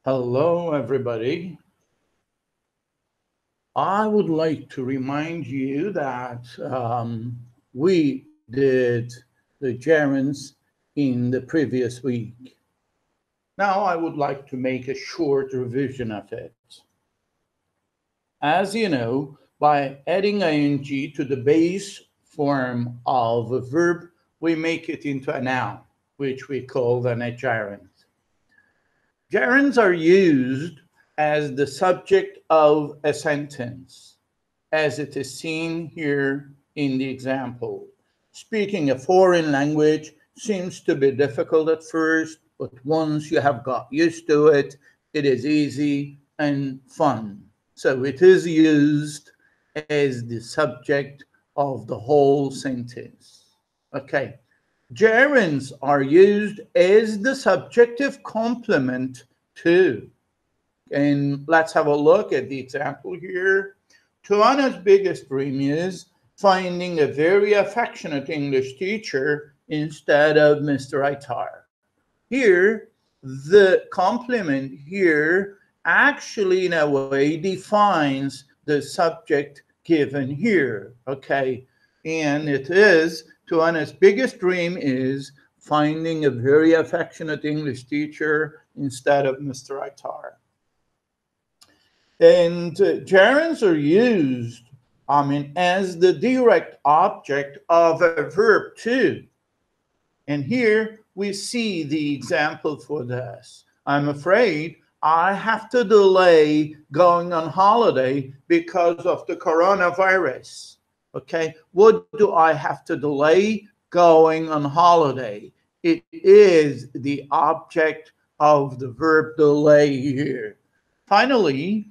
Hello, everybody. I would like to remind you that we did the gerunds in the previous week. Now I would like to make a short revision of it. As you know, by adding ing to the base form of a verb, we make it into a noun, which we call then a gerund. Gerunds are used as the subject of a sentence, as it is seen here in the example. Speaking a foreign language seems to be difficult at first, but once you have got used to it, it is easy and fun. So it is used as the subject of the whole sentence. Okay. Gerunds are used as the subjective complement too. And let's have a look at the example here. Tuana's biggest dream is finding a very affectionate English teacher instead of Mr. Itar. Here, the complement here actually in a way defines the subject given here, okay? And it is, Tuana's biggest dream is finding a very affectionate English teacher instead of Mr. Itar. And gerunds are used, as the direct object of a verb too. And here we see the example for this. I'm afraid I have to delay going on holiday because of the coronavirus. Okay, what do I have to delay? Going on holiday. It is the object of the verb delay here. Finally,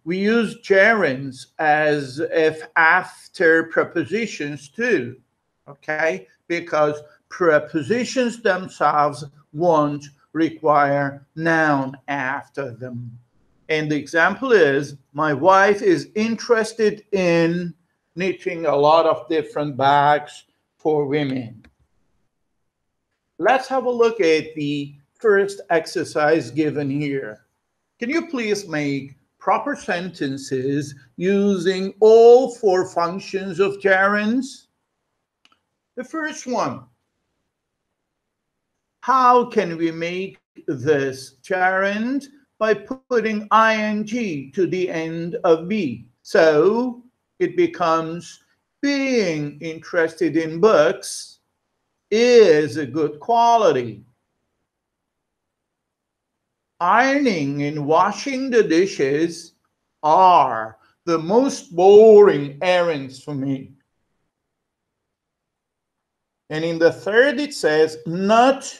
we use gerunds as if after prepositions too, okay? Because prepositions themselves won't require noun after them. And the example is, my wife is interested in knitting a lot of different bags for women. Let's have a look at the first exercise given here. Can you please make proper sentences using all four functions of gerunds? The first one, how can we make this gerund? By putting ing to the end of be. So it becomes being interested in books is a good quality. Ironing and washing the dishes are the most boring errands for me. And in the third, it says, not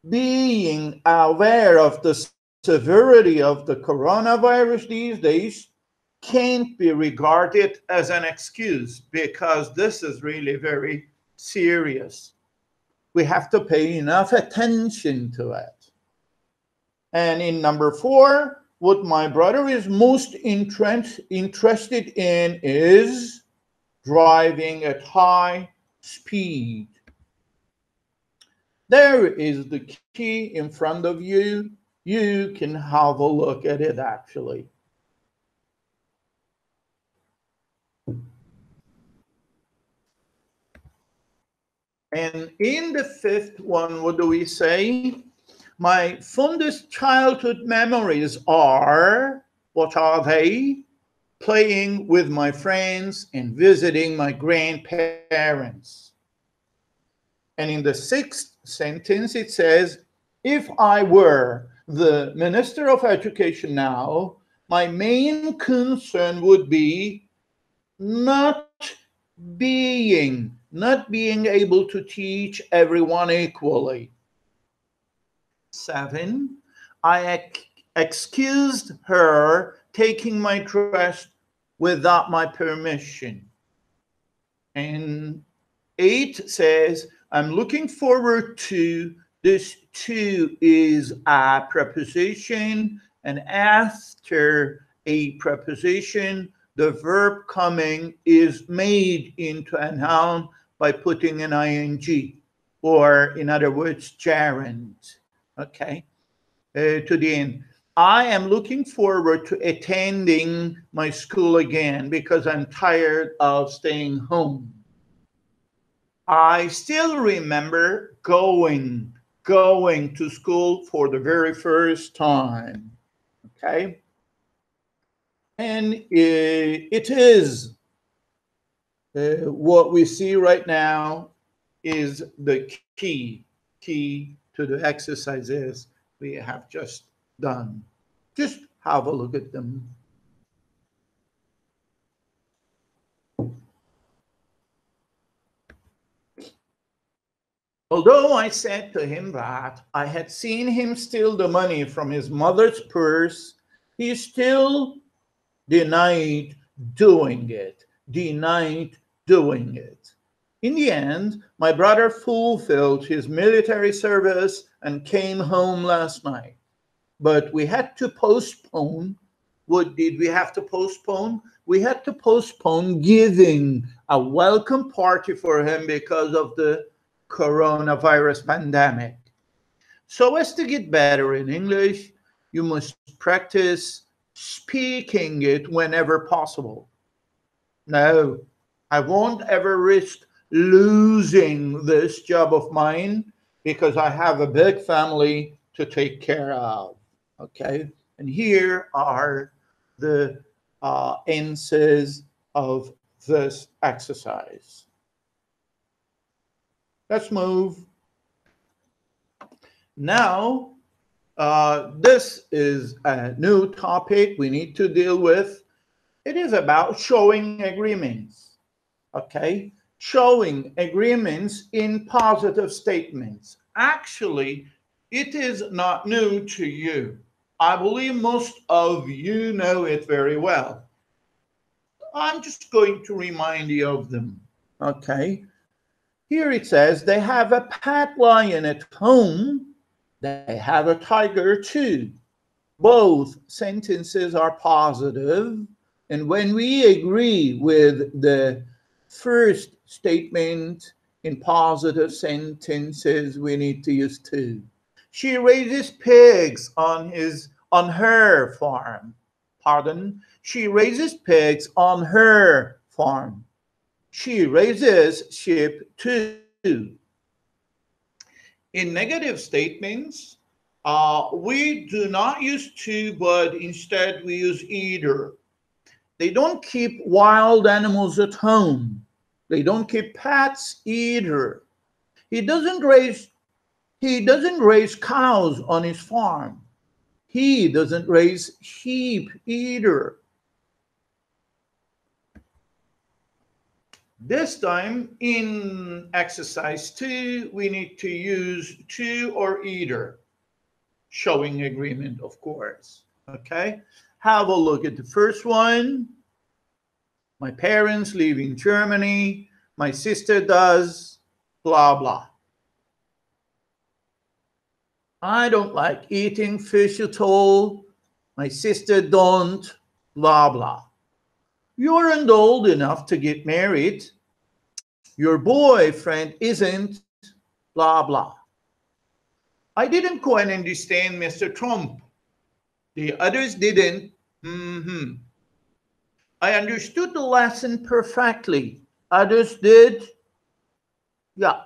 being aware of the severity of the coronavirus these days can't be regarded as an excuse, because this is really very serious. We have to pay enough attention to it. And in number 4, what my brother is most interested in is driving at high speed. There is the key in front of you. You can have a look at it actually. And in the 5th one, what do we say? My fondest childhood memories are, what are they? Playing with my friends and visiting my grandparents. And in the 6th sentence, it says, if I were the Minister of Education now, my main concern would be not being able to teach everyone equally. 7, I excused her taking my dress without my permission. And 8 says, I'm looking forward to, this to is a preposition, and after a preposition, the verb coming is made into a noun by putting an ing, or in other words, gerund. Okay. to the end. I am looking forward to attending my school again because I'm tired of staying home. I still remember going to school for the very first time. Okay? And it is what we see right now is the key to the exercises we have just done. Just have a look at them. Although I said to him that I had seen him steal the money from his mother's purse, he still denied doing it. In the end, my brother fulfilled his military service and came home last night. But we had to postpone. What did we have to postpone? We had to postpone giving a welcome party for him because of the coronavirus pandemic. So as to get better in English, you must practice speaking it whenever possible. No, I won't ever risk losing this job of mine because I have a big family to take care of. Okay, and here are the answers of this exercise. Let's move. Now, this is a new topic we need to deal with. It is about showing agreements, okay? Showing agreements in positive statements. Actually, it is not new to you. I believe most of you know it very well. I'm just going to remind you of them, okay? Here it says they have a pet lion at home. They have a tiger too. Both sentences are positive. And when we agree with the first statement in positive sentences, we need to use to. She raises pigs on her farm. Pardon? She raises pigs on her farm. She raises sheep too. In negative statements, we do not use to, but instead we use either. They don't keep wild animals at home. They don't keep pets either. He doesn't raise cows on his farm. He doesn't raise sheep either. This time in exercise 2, we need to use to or either, showing agreement, of course. Okay, have a look at the first one. My parents live in Germany. My sister does, blah, blah. I don't like eating fish at all. My sister don't, blah, blah. You aren't old enough to get married. Your boyfriend isn't, blah, blah. I didn't quite understand Mr. Trump. The others didn't. I understood the lesson perfectly. Others did. Yeah.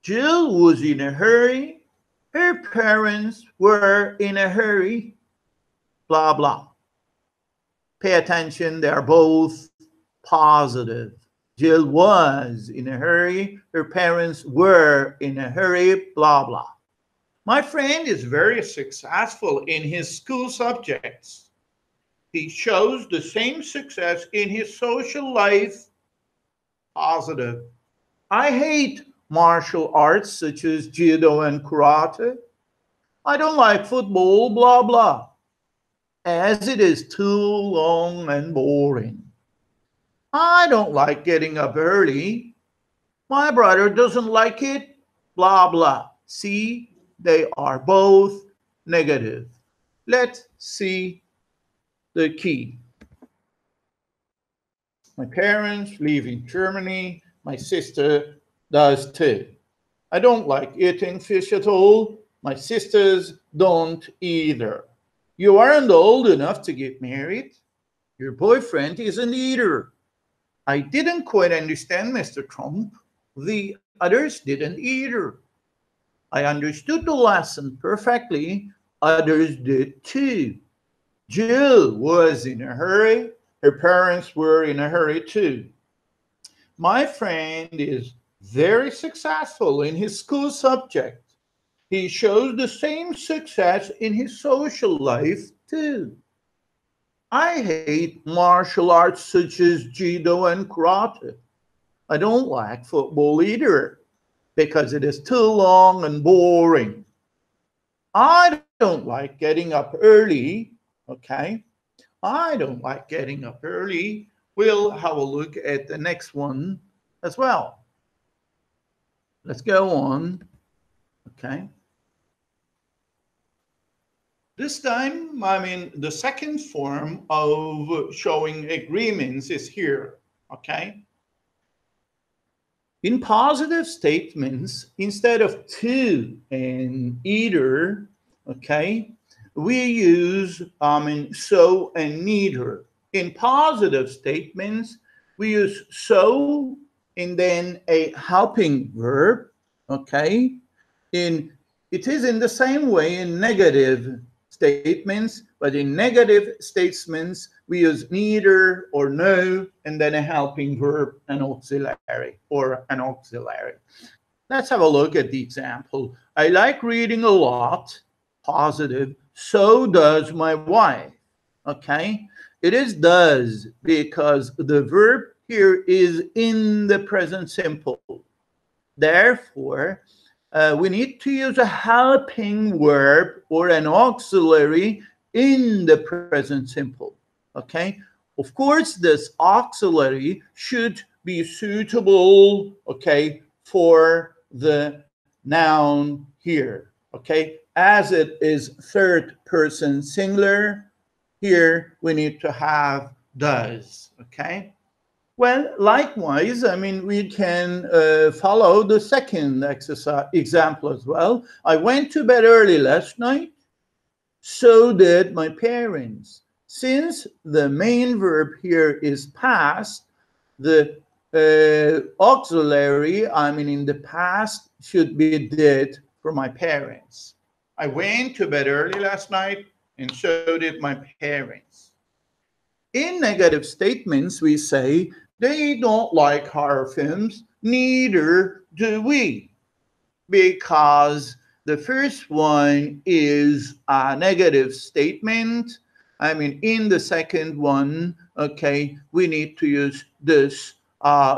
Jill was in a hurry. Her parents were in a hurry. Blah, blah. Pay attention, they are both positive. Jill was in a hurry. Her parents were in a hurry, blah, blah. My friend is very successful in his school subjects. He shows the same success in his social life, positive. I hate martial arts such as judo and karate. I don't like football, blah, blah, as it is too long and boring. I don't like getting up early. My brother doesn't like it, blah, blah. See, they are both negative. Let's see the key. My parents live in Germany. My sister does too. I don't like eating fish at all. My sisters don't either. You aren't old enough to get married. Your boyfriend isn't either. I didn't quite understand, Mr. Trump. The others didn't either. I understood the lesson perfectly. Others did too. Jill was in a hurry. Her parents were in a hurry too. My friend is very successful in his school subject. He shows the same success in his social life too. I hate martial arts such as judo and karate. I don't like football either because it is too long and boring. I don't like getting up early, okay? I don't like getting up early. We'll have a look at the next one as well. Let's go on, okay? This time, I mean, the second form of showing agreements is here, okay? In positive statements, instead of to and either, okay, we use so and neither. In positive statements, we use so and then a helping verb, okay? It is in the same way in negative statements, but in negative statements, we use neither or no, and then a helping verb, an auxiliary or an auxiliary. Let's have a look at the example. I like reading a lot, positive, so does my wife, okay? It is does because the verb here is in the present simple. Therefore, we need to use a helping verb or an auxiliary in the present simple, okay? Of course, this auxiliary should be suitable, okay, for the noun here, okay? As it is third person singular, here we need to have does, okay? Well, likewise, I mean, we can follow the second example as well. I went to bed early last night, so did my parents. Since the main verb here is past, the auxiliary, I mean, in the past should be did for my parents. I went to bed early last night, and so did my parents. In negative statements, we say, they don't like horror films, neither do we. Because the first one is a negative statement. I mean, in the second one, okay, we need to use this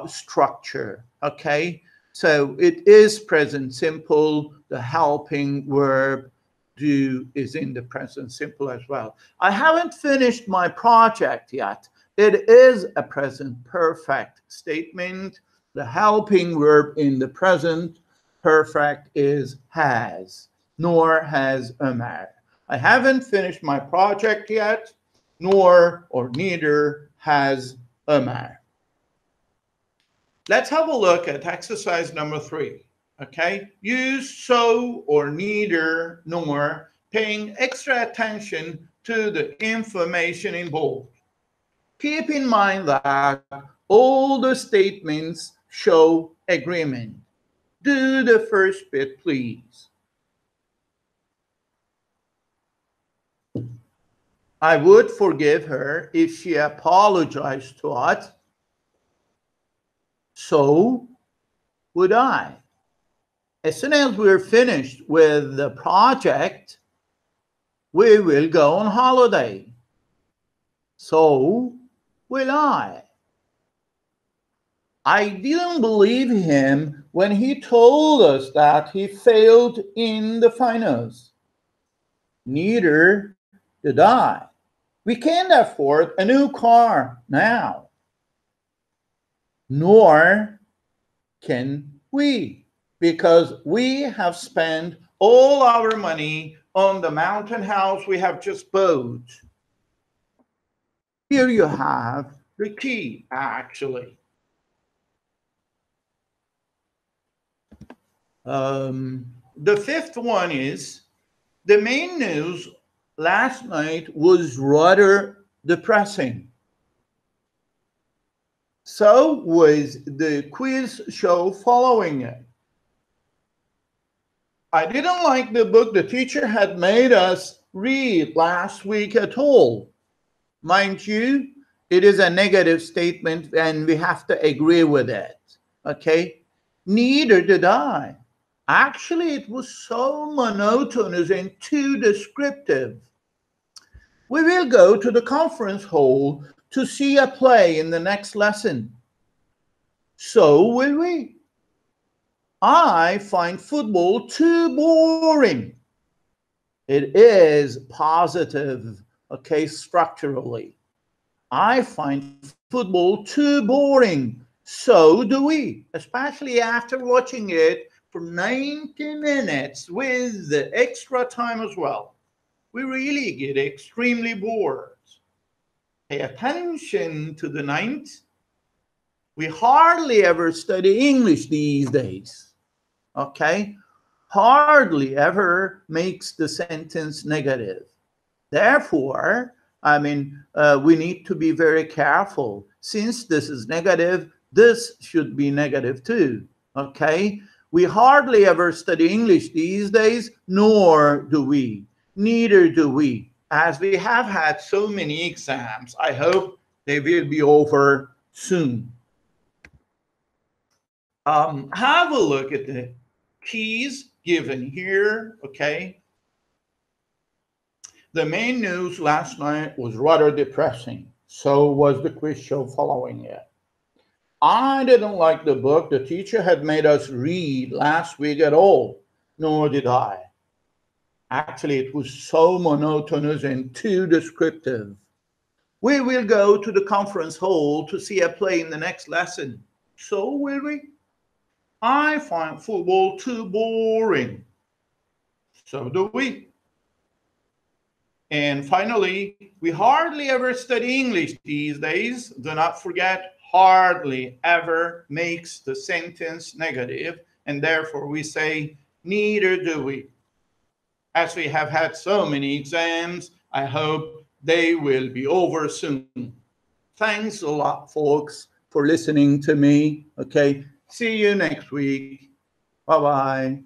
structure, okay? So it is present simple, the helping verb do is in the present simple as well. I haven't finished my project yet. It is a present perfect statement. The helping verb in the present perfect is has, nor has Ömer. I haven't finished my project yet, nor or neither has Ömer. Let's have a look at exercise number 3. Okay, use so or neither nor, paying extra attention to the information in bold. Keep in mind that all the statements show agreement. Do the first bit, please. I would forgive her if she apologized to us. So would I. As soon as we're finished with the project, we will go on holiday. So will I. I didn't believe him when he told us that he failed in the finals. Neither did I. We can't afford a new car now. Nor can we, because we have spent all our money on the mountain house we have just bought. Here you have the key, actually. the fifth one is the main news last night was rather depressing. So was the quiz show following it. I didn't like the book the teacher had made us read last week at all. Mind you, it is a negative statement and we have to agree with it, okay? Neither did I. Actually, it was so monotonous and too descriptive. We will go to the conference hall to see a play in the next lesson. So will we. I find football too boring. It is positive, okay, structurally. I find football too boring. So do we, especially after watching it for 90 minutes with the extra time as well. We really get extremely bored. Pay attention to the ninth. We hardly ever study English these days, okay? Hardly ever makes the sentence negative. Therefore, we need to be very careful. Since this is negative, this should be negative too, okay? We hardly ever study English these days, nor do we. Neither do we. As we have had so many exams, I hope they will be over soon. Have a look at the keys given here, okay? The main news last night was rather depressing. So was the quiz show following it. I didn't like the book the teacher had made us read last week at all, nor did I. Actually, it was so monotonous and too descriptive. We will go to the conference hall to see a play in the next lesson. So will we? I find football too boring. So do we. And finally, we hardly ever study English these days. Do not forget, hardly ever makes the sentence negative, and therefore we say, neither do we. As we have had so many exams, I hope they will be over soon. Thanks a lot, folks, for listening to me. Okay, see you next week. Bye-bye.